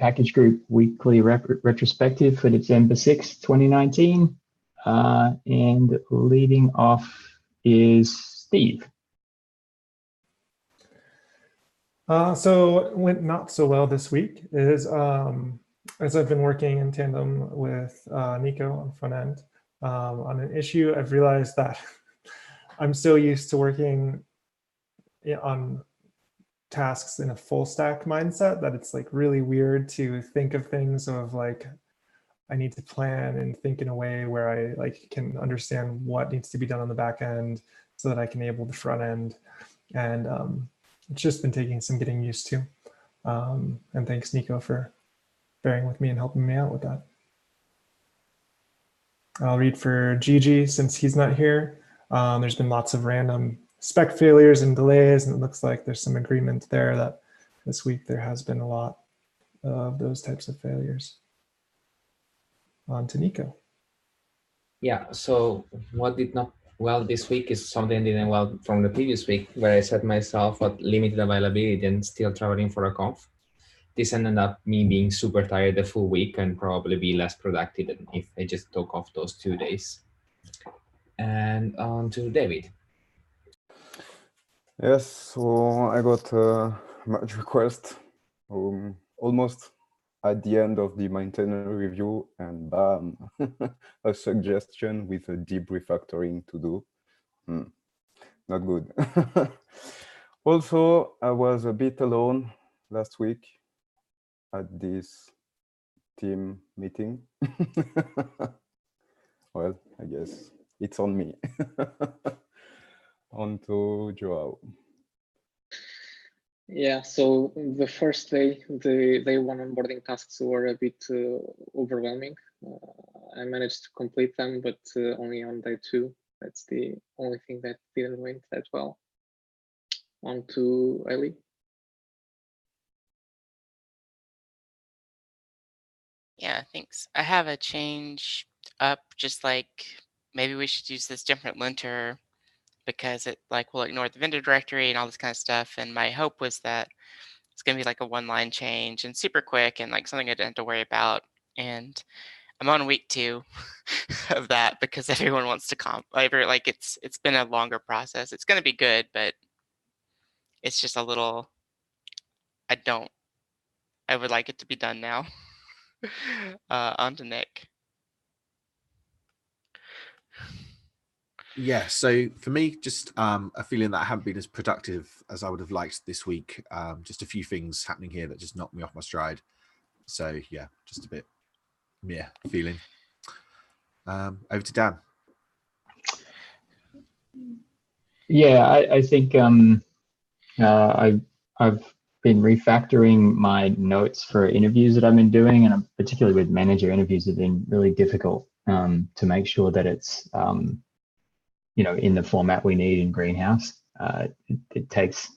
Package Group Weekly Retrospective for December 6th, 2019. And leading off is Steve. So it went not so well this week is as I've been working in tandem with Nico on front end on an issue, I've realized that I'm so used to working on tasks in a full stack mindset that it's like really weird to think of things of like I need to plan and think in a way where I like can understand what needs to be done on the back end so that I can enable the front end. And it's just been taking some getting used to. And thanks, Nico, for bearing with me and helping me out with that. I'll read for Gigi since he's not here. There's been lots of random spec failures and delays, and it looks like there's some agreement there that this week there has been a lot of those types of failures. On to Nico. Yeah, so what did not well this week is something didn't well from the previous week where I set myself at limited availability and still traveling for a conf. This ended up me being super tired the full week and probably be less productive than if I just took off those 2 days. And on to David. Yes, so I got a merge request almost at the end of the maintainer review, and bam, a suggestion with a deep refactoring to do. Not good. Also, I was a bit alone last week at this team meeting. Well, I guess it's on me. On to Joao. Yeah, so the first day, the day one onboarding tasks were a bit overwhelming. I managed to complete them, but only on day 2. That's the only thing that didn't went that well. On to Ellie. Yeah, thanks. I have a change up, just like maybe we should use this different linter because it like will ignore the vendor directory and all this kind of stuff. And my hope was that it's gonna be like a 1-line change and super quick and like something I didn't have to worry about. And I'm on week 2 of that because everyone wants to like it's been a longer process. It's gonna be good, but it's just a little. I would like it to be done now. On to Nick. Yeah, so for me, just a feeling that I haven't been as productive as I would have liked this week. Just a few things happening here that just knocked me off my stride. So yeah, just a bit feeling. Over to Dan. Yeah, I think I've been refactoring my notes for interviews that I've been doing, and particularly with manager interviews have been really difficult to make sure that it's in the format we need in Greenhouse. It takes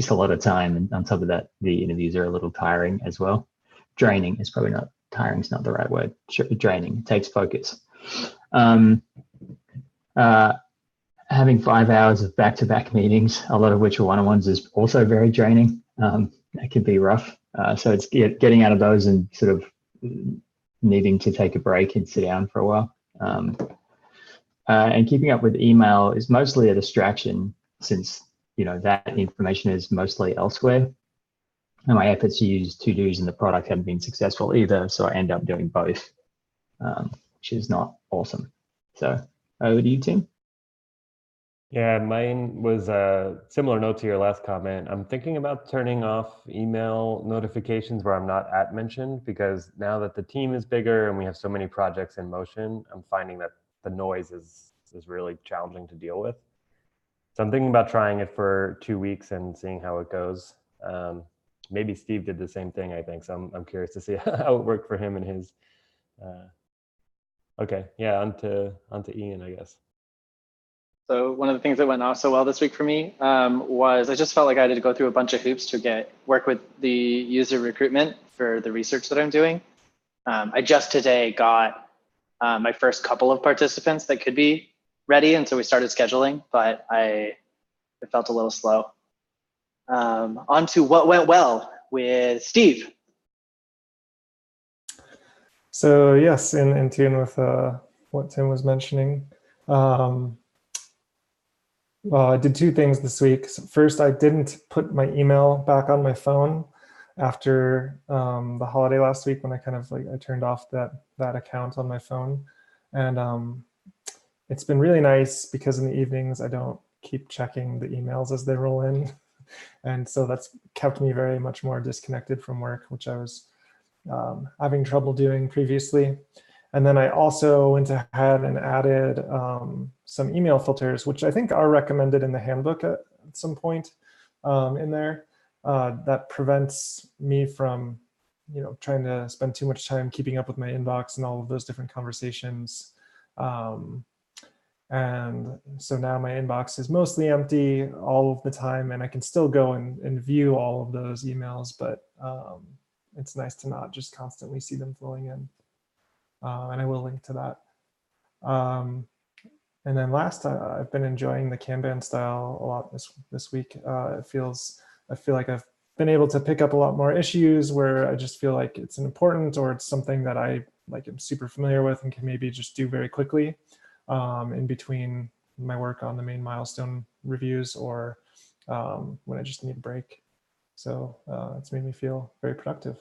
a lot of time, and on top of that, the interviews are a little tiring as well. Draining is probably not tiring. Is not the right word. Draining. It takes focus. Having 5 hours of back-to-back meetings, a lot of which are one-on-ones, is also very draining. That can be rough. So it's getting out of those and sort of needing to take a break and sit down for a while. And keeping up with email is mostly a distraction since that information is mostly elsewhere. And my efforts to use to-dos in the product haven't been successful either, so I end up doing both, which is not awesome. So over to you, Tim. Yeah, mine was a similar note to your last comment. I'm thinking about turning off email notifications where I'm not @mentioned, because now that the team is bigger and we have so many projects in motion, I'm finding that the noise is really challenging to deal with. So I'm thinking about trying it for 2 weeks and seeing how it goes. Maybe Steve did the same thing, I think. So I'm curious to see how it worked for him and his. Okay, yeah, onto Ian, I guess. So one of the things that went not so well this week for me was I just felt like I had to go through a bunch of hoops to work with the user recruitment for the research that I'm doing. I just today got my first couple of participants that could be ready, and so we started scheduling, but it felt a little slow. On to what went well with Steve. So yes, in tune with what Tim was mentioning, well, I did two things this week. So first, I didn't put my email back on my phone after the holiday last week when I kind of I turned off that account on my phone, and it's been really nice because in the evenings I don't keep checking the emails as they roll in, and so that's kept me very much more disconnected from work, which I was having trouble doing previously. And then I also went ahead and added some email filters, which I think are recommended in the handbook at some point in there, that prevents me from, trying to spend too much time keeping up with my inbox and all of those different conversations. And so now my inbox is mostly empty all of the time, and I can still go and view all of those emails, but it's nice to not just constantly see them flowing in. And I will link to that. And then last, I've been enjoying the Kanban style a lot this week. I feel like I've been able to pick up a lot more issues where I just feel like it's important, or it's something that I am super familiar with and can maybe just do very quickly in between my work on the main milestone reviews, or when I just need a break. So it's made me feel very productive.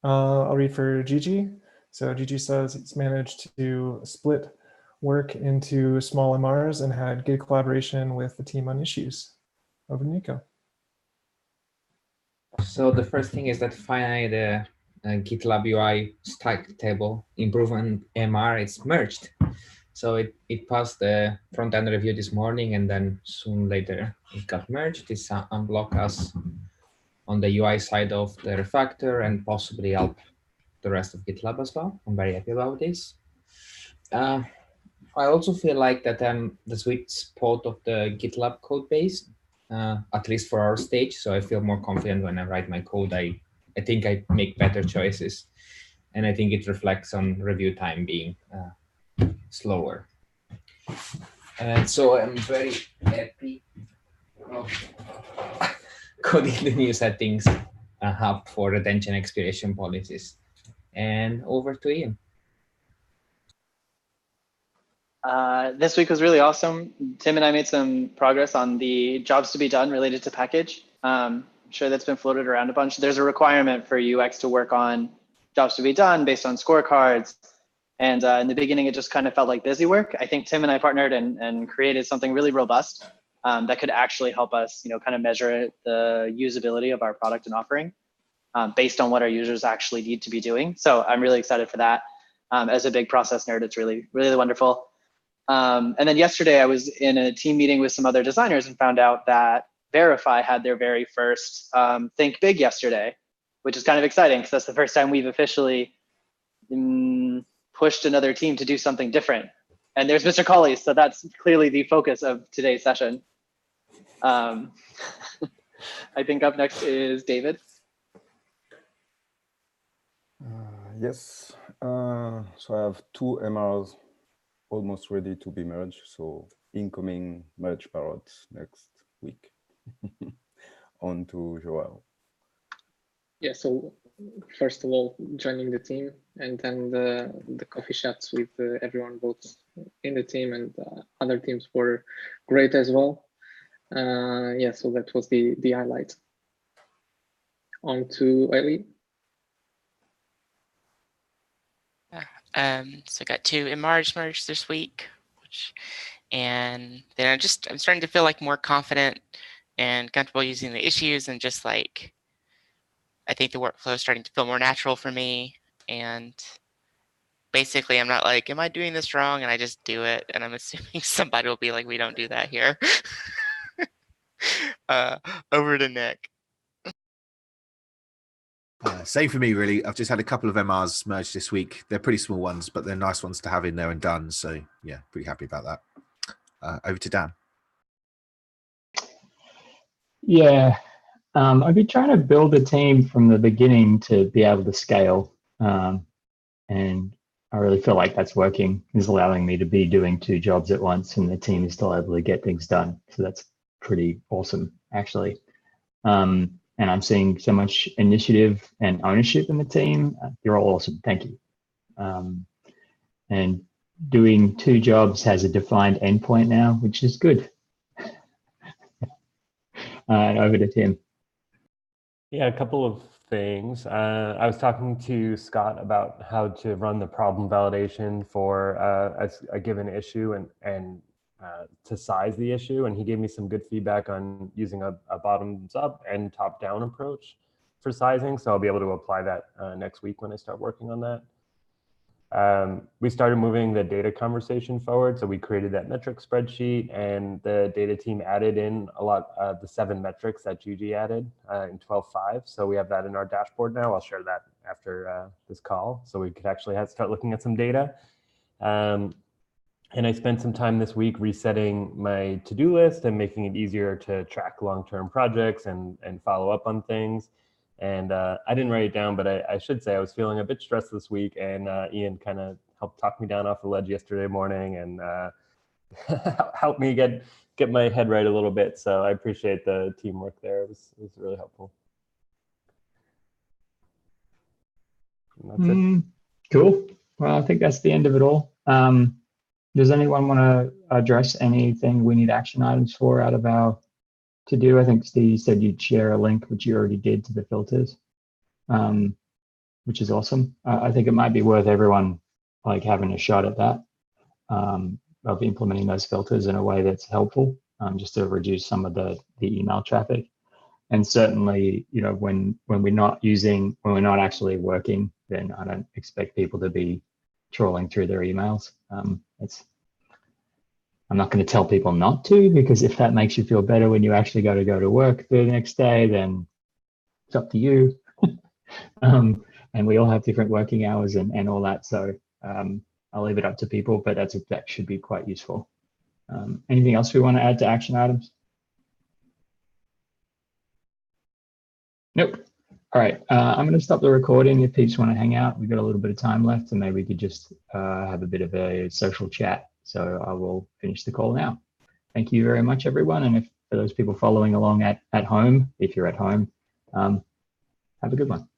I'll read for Gigi. So Gigi says it's managed to split work into small MRs and had good collaboration with the team on issues. Over to Nico. So the first thing is that finally the GitLab UI stack table improvement MR is merged. So it passed the front-end review this morning, and then soon later it got merged. This unblock us on the UI side of the refactor and possibly help the rest of GitLab as well. I'm very happy about this. I also feel like that the sweet spot of the GitLab code base, at least for our stage. So I feel more confident when I write my code. I think I make better choices, and I think it reflects on review time being slower. And so I'm very happy of coding the new settings hub for retention expiration policies. And over to Ian. This week was really awesome. Tim and I made some progress on the jobs to be done related to package. I'm sure that's been floated around a bunch. There's a requirement for UX to work on jobs to be done based on scorecards. And in the beginning, it just kind of felt like busy work. I think Tim and I partnered and created something really robust that could actually help us, kind of measure the usability of our product and offering based on what our users actually need to be doing. So I'm really excited for that. As a big process nerd, it's really, really wonderful. And then yesterday, I was in a team meeting with some other designers and found out that Verify had their very first Think Big yesterday, which is kind of exciting because that's the first time we've officially pushed another team to do something different. And there's Mr. Colley, so that's clearly the focus of today's session. I think up next is David. Yes, so I have two MRs almost ready to be merged. So incoming merge parrots next week. On to Joao. Yeah, so first of all, joining the team, and then the coffee chats with everyone both in the team and other teams were great as well. Yeah, so that was the highlight. On to Ellie. So I got 2 MRs merged this week, and then I'm starting to feel like more confident and comfortable using the issues, and just like I think the workflow is starting to feel more natural for me. And basically, I'm not like, am I doing this wrong? And I just do it, and I'm assuming somebody will be like, we don't do that here. Over to Nick. Same for me, really. I've just had a couple of MRs merged this week. They're pretty small ones, but they're nice ones to have in there and done. So yeah, pretty happy about that. Over to Dan. Yeah, I've been trying to build a team from the beginning to be able to scale. And I really feel like that's working. It's allowing me to be doing 2 jobs at once, and the team is still able to get things done. So that's pretty awesome, actually. and I'm seeing so much initiative and ownership in the team. You're all awesome. Thank you. And doing 2 jobs has a defined endpoint now, which is good. And over to Tim. Yeah, a couple of things. I was talking to Scott about how to run the problem validation for a given issue and to size the issue. And he gave me some good feedback on using a bottoms up and top down approach for sizing. So I'll be able to apply that next week when I start working on that. We started moving the data conversation forward. So we created that metric spreadsheet, and the data team added in a lot of the 7 metrics that Gigi added in 12.5. So we have that in our dashboard now. I'll share that after this call, so we could actually start looking at some data. And I spent some time this week resetting my to-do list and making it easier to track long-term projects and follow up on things. And I didn't write it down, but I should say I was feeling a bit stressed this week, and Ian kind of helped talk me down off the ledge yesterday morning and helped me get my head right a little bit. So I appreciate the teamwork there. It was really helpful. And that's it. Cool. Well, I think that's the end of it all. Does anyone want to address anything we need action items for out of our to do? I think Steve said you'd share a link, which you already did, to the filters, which is awesome. I think it might be worth everyone like having a shot at that, of implementing those filters in a way that's helpful, just to reduce some of the email traffic. And certainly, you know, when we're not actually working, then I don't expect people to be trawling through their emails. I'm not going to tell people not to, because if that makes you feel better when you actually go to work the next day, then it's up to you. And we all have different working hours and all that. So I'll leave it up to people, but that should be quite useful. Anything else we want to add to action items? Nope. All right, I'm going to stop the recording. If peeps want to hang out, we've got a little bit of time left, and maybe we could just have a bit of a social chat. So I will finish the call now. Thank you very much, everyone. And if for those people following along at home, if you're at home, have a good one.